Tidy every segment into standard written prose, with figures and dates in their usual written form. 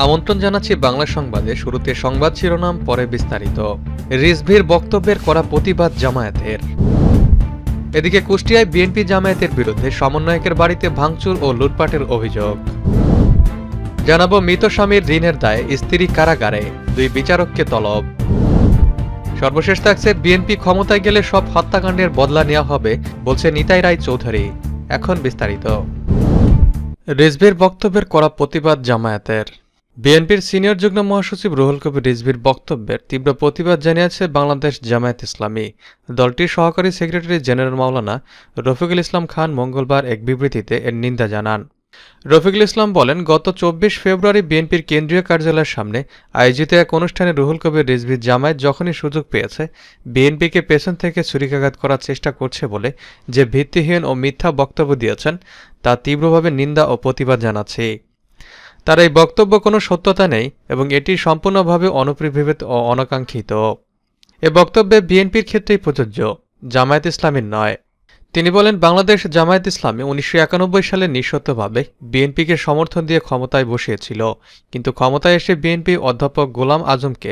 আমন্ত্রণ জানাচ্ছি বাংলা সংবাদে। শুরুতে সংবাদ শিরোনাম, পরে বিস্তারিত। রিজভীর বক্তব্যের করা প্রতিবাদ জামায়াতের। এদিকে কুষ্টিয়ায় বিএনপি জামায়াতের বিরুদ্ধে সমন্বয়কের বাড়িতে ভাঙচুর ও লুটপাটের অভিযোগ। জানাবো মৃত স্বামীর ঋণের দায়ে স্ত্রী কারাগারে, 2 বিচারককে তলব। সর্বশেষ থাকছে বিএনপি ক্ষমতায় গেলে সব হত্যাকাণ্ডের বদলা নেওয়া হবে বলছে নিতাই রায় চৌধুরী। এখন বিস্তারিত। রিজভীর বক্তব্যের করা প্রতিবাদ জামায়াতের। বিএনপির সিনিয়র যুগ্ম মহাসচিব রুহুল কবির রিজভীর বক্তব্যের তীব্র প্রতিবাদ জানিয়েছে বাংলাদেশ জামায়াত ইসলামী। দলটির সহকারী সেক্রেটারি জেনারেল মাওলানা রফিকুল ইসলাম খান মঙ্গলবার এক বিবৃতিতে এর নিন্দা জানান। রফিকুল ইসলাম বলেন, গত 24 ফেব্রুয়ারি বিএনপির কেন্দ্রীয় কার্যালয়ের সামনে আয়োজিত এক অনুষ্ঠানে রুহুল কবির রিজভী জামায়াত যখনই সুযোগ পেয়েছে বিএনপিকে পেছন থেকে ছুরিকাঘাত করার চেষ্টা করছে বলে যে ভিত্তিহীন ও মিথ্যা বক্তব্য দিয়েছেন তা তীব্রভাবে নিন্দা ও প্রতিবাদ জানাচ্ছি। তার এই বক্তব্য কোনো সত্যতা নেই এবং এটি সম্পূর্ণভাবে অনুপ্রবিত ও অনাকাঙ্ক্ষিত। এ বক্তব্যে বিএনপির ক্ষেত্রেই প্রযোজ্য, জামায়াত ইসলামীর নয়। তিনি বলেন, বাংলাদেশ জামায়াত ইসলামী 1991 সালে নিঃশর্তভাবে বিএনপিকে সমর্থন দিয়ে ক্ষমতায় বসিয়েছিল, কিন্তু ক্ষমতায় এসে বিএনপি অধ্যাপক গোলাম আজমকে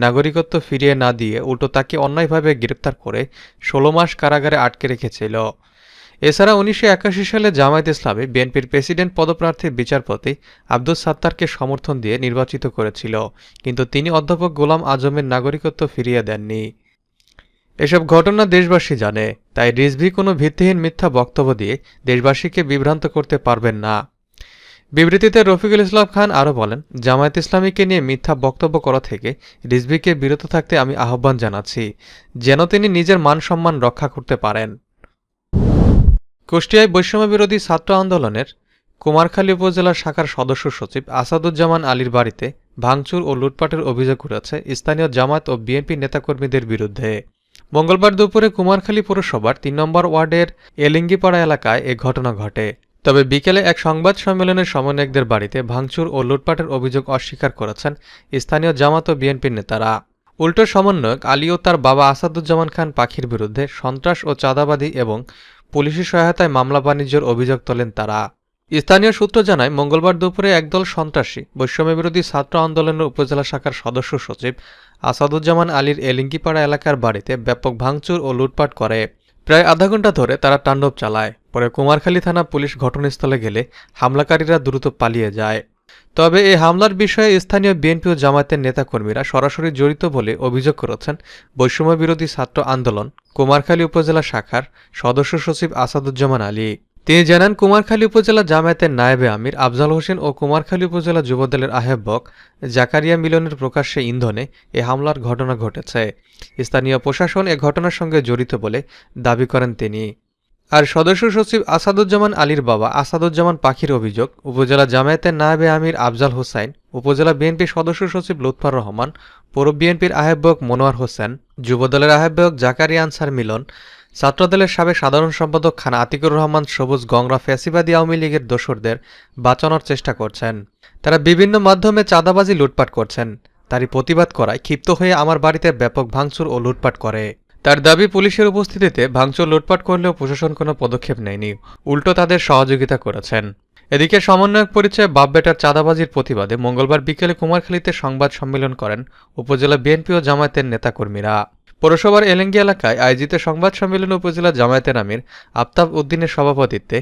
নাগরিকত্ব ফিরিয়ে না দিয়ে উল্টো তাকে অন্যায়ভাবে গ্রেপ্তার করে 16 মাস কারাগারে আটকে রেখেছিল। এছাড়া 1981 সালে জামায়াত ইসলামী বিএনপির প্রেসিডেন্ট পদপ্রার্থী বিচারপতি আব্দুস সাত্তারকে সমর্থন দিয়ে নির্বাচিত করেছিল, কিন্তু তিনি অধ্যাপক গোলাম আজমের নাগরিকত্ব ফিরিয়ে দেননি। এসব ঘটনা দেশবাসী জানে, তাই রিজভী কোনো ভিত্তিহীন মিথ্যা বক্তব্য দিয়ে দেশবাসীকে বিভ্রান্ত করতে পারবেন না। বিবৃতিতে রফিকুল ইসলাম খান আরও বলেন, জামায়াত ইসলামীকে নিয়ে মিথ্যা বক্তব্য করা থেকে রিজভীকে বিরত থাকতে আমি আহ্বান জানাচ্ছি, যেন তিনি নিজের মান সম্মান রক্ষা করতে পারেন। কুষ্টিয়ায় বৈষম্যবিরোধী ছাত্র আন্দোলনের কুমারখালী উপজেলা শাখার সদস্য সচিব আসাদুজ্জামান আলীর বাড়িতে ভাঙচুর ও লুটপাটের অভিযোগ উঠেছে স্থানীয় জামায়াত ও বিএনপি নেতাকর্মীদের বিরুদ্ধে। মঙ্গলবার দুপুরে কুমারখালী পৌরসভার 3 নম্বর ওয়ার্ডের এলিঙ্গিপাড়া এলাকায় এ ঘটনা ঘটে। তবে বিকেলে এক সংবাদ সম্মেলনের সমন্বয়কদের বাড়িতে ভাঙচুর ও লুটপাটের অভিযোগ অস্বীকার করেছেন স্থানীয় জামায়াত ও বিএনপির নেতারা। উল্টো সমন্বয়ক আলী ও তার বাবা আসাদুজ্জামান খান পাখির বিরুদ্ধে সন্ত্রাস ও চাঁদাবাদী এবং পুলিশি সহায়তায় মামলা বাণিজ্যের অভিযোগ তোলেন তারা। স্থানীয় সূত্র জানায়, মঙ্গলবার দুপুরে একদল সন্ত্রাসী বৈষম্যবিরোধী ছাত্র আন্দোলনের উপজেলা শাখার সদস্য সচিব আসাদুজ্জামান আলীর এলিঙ্গিপাড়া এলাকার বাড়িতে ব্যাপক ভাঙচুর ও লুটপাট করে। প্রায় আধা ঘণ্টা ধরে তারা তাণ্ডব চালায়। পরে কুমারখালী থানা পুলিশ ঘটনাস্থলে গেলে হামলাকারীরা দ্রুত পালিয়ে যায়। তবে এই হামলার বিষয়ে স্থানীয় বিএনপি ও জামায়াতের নেতাকর্মীরা সরাসরি জড়িত বলে অভিযোগ করেছেন বৈষম্যবিরোধী ছাত্র আন্দোলন কুমারখালী উপজেলা শাখার সদস্য সচিব আসাদুজ্জামান আলী। তিনি জানান, কুমারখালী উপজেলা জামায়াতের নায়েবে আমির আফজাল হোসেন ও কুমারখালী উপজেলা যুবদলের আহ্বায়ক জাকারিয়া মিলনের প্রকাশ্যে ইন্ধনে এ হামলার ঘটনা ঘটেছে। স্থানীয় প্রশাসন এ ঘটনার সঙ্গে জড়িত বলে দাবি করেন তিনি। আর সদস্য সচিব আসাদুজ্জামান আলীর বাবা আসাদুজ্জামান পাখির অভিযোগ, উপজেলা জামায়াতের নায়েবে আমির আফজাল হোসাইন, উপজেলা বিএনপির সদস্য সচিব লুৎফর রহমান, পৌর বিএনপির আহ্বায়ক মনোয়ার হোসেন, যুবদলের আহ্বায়ক জাকারিয়া আনসার মিলন, ছাত্রদলের সাবেক সাধারণ সম্পাদক খান আতিকুর রহমান সবুজ গংরা ফ্যাসিবাদী আওয়ামী লীগের দোসরদের বাঁচানোর চেষ্টা করছেন। তারা বিভিন্ন মাধ্যমে চাঁদাবাজি লুটপাট করছেন। তারই প্রতিবাদ করায় ক্ষিপ্ত হয়ে আমার বাড়িতে ব্যাপক ভাঙচুর ও লুটপাট করে। তার দাবি, পুলিশের উপস্থিতিতে ভাঙচুর লুটপাট করলেও প্রশাসন কোনো পদক্ষেপ নেয়নি, উল্টো তাদের সহযোগিতা করেছেন। এদিকে সমন্বয়ক পরিচয়ে বাপ বেটার চাঁদাবাজির প্রতিবাদে মঙ্গলবার বিকেলে কুমারখালীতে সংবাদ সম্মেলন করেন উপজেলা বিএনপি ও জামায়াতের নেতাকর্মীরা। পৌরসভার এলেঙ্গি এলাকায় আয়োজিত সংবাদ সম্মেলনে উপজেলা জামায়াতের আমির আফতাব উদ্দিনের সভাপতিত্বে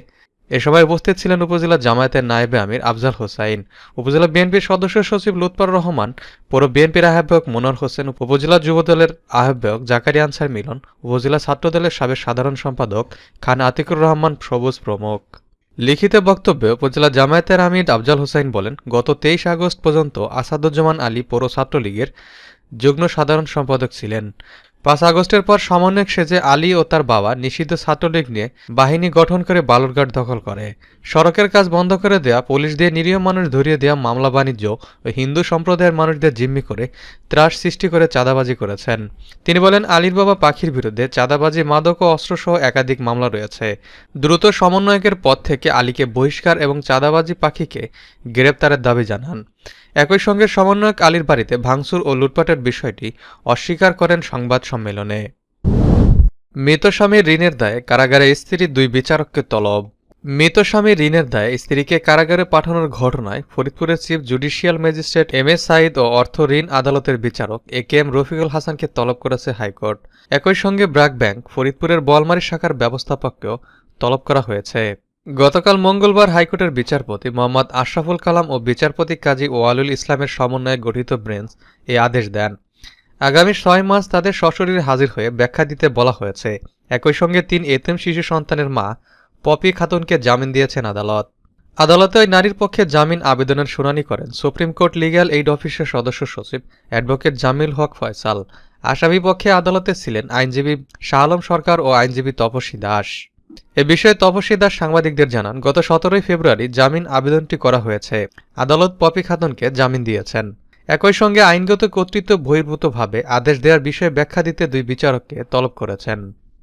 এ সময় উপস্থিত ছিলেন উপজেলা জামায়াতের নায়েবে আমির আফজাল হোসাইন, উপজেলা বিএনপির সদস্য সচিব লুৎফর রহমান, পৌর বিএনপির আহ্বায়ক মনোয়ার হোসেন, উপজেলা যুবদলের আহ্বায়ক জাকারিয়া আনসার মিলন, উপজেলা ছাত্রদলের সাবেক সাধারণ সম্পাদক খান আতিকুর রহমান সবুজ প্রমুখ। লিখিত বক্তব্যে উপজেলা জামায়াতের আমির আফজাল হোসাইন বলেন, গত 23 আগস্ট পর্যন্ত আসাদুজ্জামান আলী পৌর ছাত্রলীগের যুগ্ম সাধারণ সম্পাদক ছিলেন। 5 আগস্টের পর সমন্বয়ক সেজে আলী ও তার বাবা নিষিদ্ধ ছাত্রলীগ নিয়ে বাহিনী গঠন করে বালুরঘাট দখল করে। সড়কের কাজ বন্ধ করে দেয়া, পুলিশ দিয়ে নিরীহ মানুষ ধরিয়ে দেওয়া, মামলা বাণিজ্য ও হিন্দু সম্প্রদায়ের মানুষদের জিম্মি করে ত্রাস সৃষ্টি করে চাঁদাবাজি করেছেন। তিনি বলেন, আলীর বাবা পাখির বিরুদ্ধে চাঁদাবাজি, মাদক ও অস্ত্রসহ একাধিক মামলা রয়েছে। দ্রুত সমন্বয়কের পদ থেকে আলীকে বহিষ্কার এবং চাঁদাবাজি পাখিকে গ্রেপ্তারের দাবি জানান। একই সঙ্গে সমন্বয়ক আলীর বাড়িতে ভাঙচুর ও লুটপাটের বিষয়টি অস্বীকার করেন সংবাদ সম্মেলনে। মৃত স্বামীর ঋণের দায়ে কারাগারে স্ত্রী 2 বিচারককে তলব। মৃত স্বামী ঋণের দায়ে স্ত্রীকে কারাগারে পাঠানোর ঘটনায় ফরিদপুরের chief judicial magistrate M A Saeed ও অর্থ ঋণ আদালতের বিচারক এ কে এম রফিকুল হাসানকে তলব করেছে হাইকোর্ট। একই সঙ্গে ব্র্যাক ব্যাংক ফরিদপুরের বোয়ালমারী শাখার ব্যবস্থাপককেও তলব করা হয়েছে। গতকাল মঙ্গলবার হাইকোর্টের বিচারপতি মোহাম্মদ আশরাফুল কালাম ও বিচারপতি কাজী ওয়ালুল ইসলামের সমন্বয়ে গঠিত বেঞ্চ এই আদেশ দেন। আগামী ৬ মার্চ তাদের সশরীরে হাজির হয়ে ব্যাখ্যা দিতে বলা হয়েছে। একই সঙ্গে ৩ এতিম শিশু সন্তানের মা পপি খাতুনকে জামিন দিয়েছেন আদালত। আদালতে ওই নারীর পক্ষে জামিন আবেদনের শুনানি করেন সুপ্রিম কোর্ট লিগ্যাল এইড অফিসের সদস্য সচিব অ্যাডভোকেট জামিল হক ফয়সাল। আসামি পক্ষে আদালতে ছিলেন আইনজীবী শাহ আলম সরকার ও আইনজীবী তপস্বী দাস। এ বিষয়ে তপস্বী দাস সাংবাদিকদের জানান, গত ১৭ ফেব্রুয়ারি জামিন আবেদনটি করা হয়েছে। আদালত পপি খাতুনকে জামিন দিয়েছেন। একই সঙ্গে আইনগত কর্তৃত্ব বহির্ভূতভাবে আদেশ দেওয়ার বিষয়ে ব্যাখ্যা দিতে ২ বিচারককে তলব করেছেন।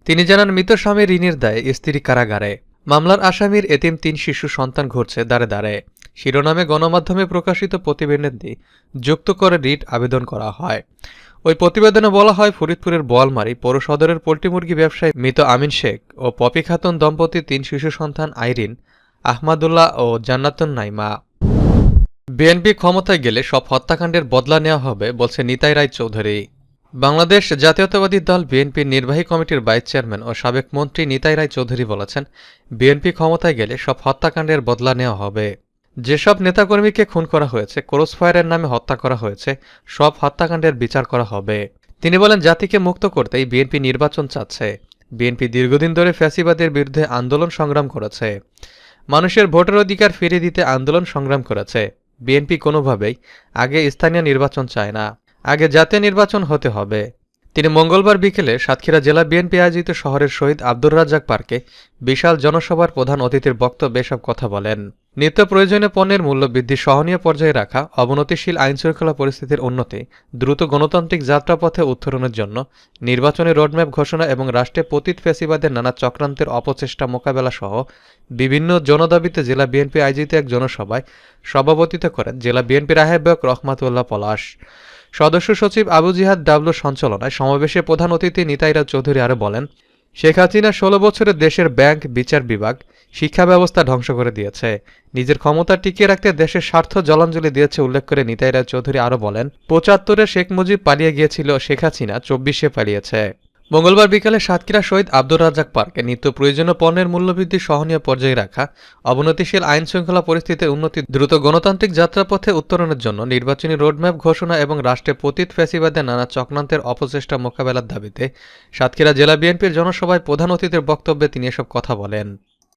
তিনি জানান, মৃত স্বামী ঋণের দায়ে স্ত্রী কারাগারে। মামলার আসামির এতিম ৩ শিশু সন্তান ঘুরছে দাঁড়ে দাঁড়ে। শিরোনামে গণমাধ্যমে প্রকাশিত প্রতিবেদনটি যুক্ত করে রিট আবেদন করা হয়। ওই প্রতিবেদনে বলা হয়, ফরিদপুরের বোয়ালমারী পৌর সদরের পোল্ট্রি মুরগি ব্যবসায়ী মৃত আমিন শেখ ও পপি খাতুন দম্পতির ৩ শিশু সন্তান আইরিন, আহমাদুল্লাহ ও জান্নাতুন নাইমা। বিএনপি ক্ষমতায় গেলে সব হত্যাকাণ্ডের বদলা নেওয়া হবে বলছে নিতাই রায় চৌধুরী। বাংলাদেশ জাতীয়তাবাদী দল বিএনপির নির্বাহী কমিটির ভাইস চেয়ারম্যান ও সাবেক মন্ত্রী নিতাই রায় চৌধুরী বলেছেন, বিএনপি ক্ষমতায় গেলে সব হত্যাকাণ্ডের বদলা নেওয়া হবে। যেসব নেতাকর্মীকে খুন করা হয়েছে, ক্রসফায়ারের নামে হত্যা করা হয়েছে, সব হত্যাকাণ্ডের বিচার করা হবে। তিনি বলেন, জাতিকে মুক্ত করতেই বিএনপি নির্বাচন চাচ্ছে। বিএনপি দীর্ঘদিন ধরে ফ্যাসিবাদের বিরুদ্ধে আন্দোলন সংগ্রাম করেছে। মানুষের ভোটের অধিকার ফিরিয়ে দিতে আন্দোলন সংগ্রাম করেছে। বিএনপি কোনোভাবেই আগে স্থানীয় নির্বাচন চায় না, আগে জাতীয় নির্বাচন হতে হবে। তিনি মঙ্গলবার বিকেলে সাতক্ষীরা জেলা বিএনপি আয়োজিত শহরের শহীদ আব্দুর রাজ্জাক পার্কে বিশাল জনসভার প্রধান অতিথির বক্তব্যে এসব কথা বলেন। নিত্য প্রয়োজনীয় পণ্যের মূল্য বৃদ্ধি সহনীয় পর্যায়ে রাখা, অবনতিশীল আইনশৃঙ্খলা পরিস্থিতির উন্নতি, দ্রুত গণতান্ত্রিক যাত্রাপথে উত্তরণের জন্য নির্বাচনী রোডম্যাপ ঘোষণা এবং রাষ্ট্রে পতিত ফ্যাসিবাদের নানা চক্রান্তের অপচেষ্টা মোকাবেলা সহ বিভিন্ন জনদাবিতে জেলা বিএনপি আয়োজিত এক জনসভায় সভাপতিত্ব করেন জেলা বিএনপির আহ্বায়ক রহমাতুল্লাহ পলাশ। সদস্য সচিব আবু জিহাদ ডাবলু সঞ্চালনায় সমাবেশে প্রধান অতিথি নিতাই রায় চৌধুরী আরও বলেন, শেখ হাসিনা ১৬ বছরে দেশের ব্যাংক, বিচার বিভাগ, শিক্ষা ব্যবস্থা ধ্বংস করে দিয়েছে। নিজের ক্ষমতা টিকিয়ে রাখতে দেশের স্বার্থ জলাঞ্জলি দিয়েছে উল্লেখ করে নিতাই রায় চৌধুরী আরও বলেন, ৭৫-এ শেখ মুজিব পালিয়ে গিয়েছিল, শেখ হাসিনা ২৪-এ পালিয়েছে। মঙ্গলবার বিকালে সাতক্ষীরা শহীদ আব্দুর রাজ্জাক পার্কে নিত্য প্রয়োজনীয় পণ্যের মূল্যবৃদ্ধি সহনীয় পর্যায়ে রাখা, অবনতিশীল আইন শৃঙ্খলা পরিস্থিতির উন্নতি, দ্রুত গণতান্ত্রিক যাত্রাপথে উত্তরণের জন্য নির্বাচনী রোডম্যাপ ঘোষণা এবং রাষ্ট্রে পতিত ফ্যাসিবাদের নানা চক্রান্তের অপচেষ্টা মোকাবেলার দাবিতে সাতক্ষীরা জেলা বিএনপির জনসভায় প্রধান অতিথির বক্তব্যে তিনি এসব কথা বলেন।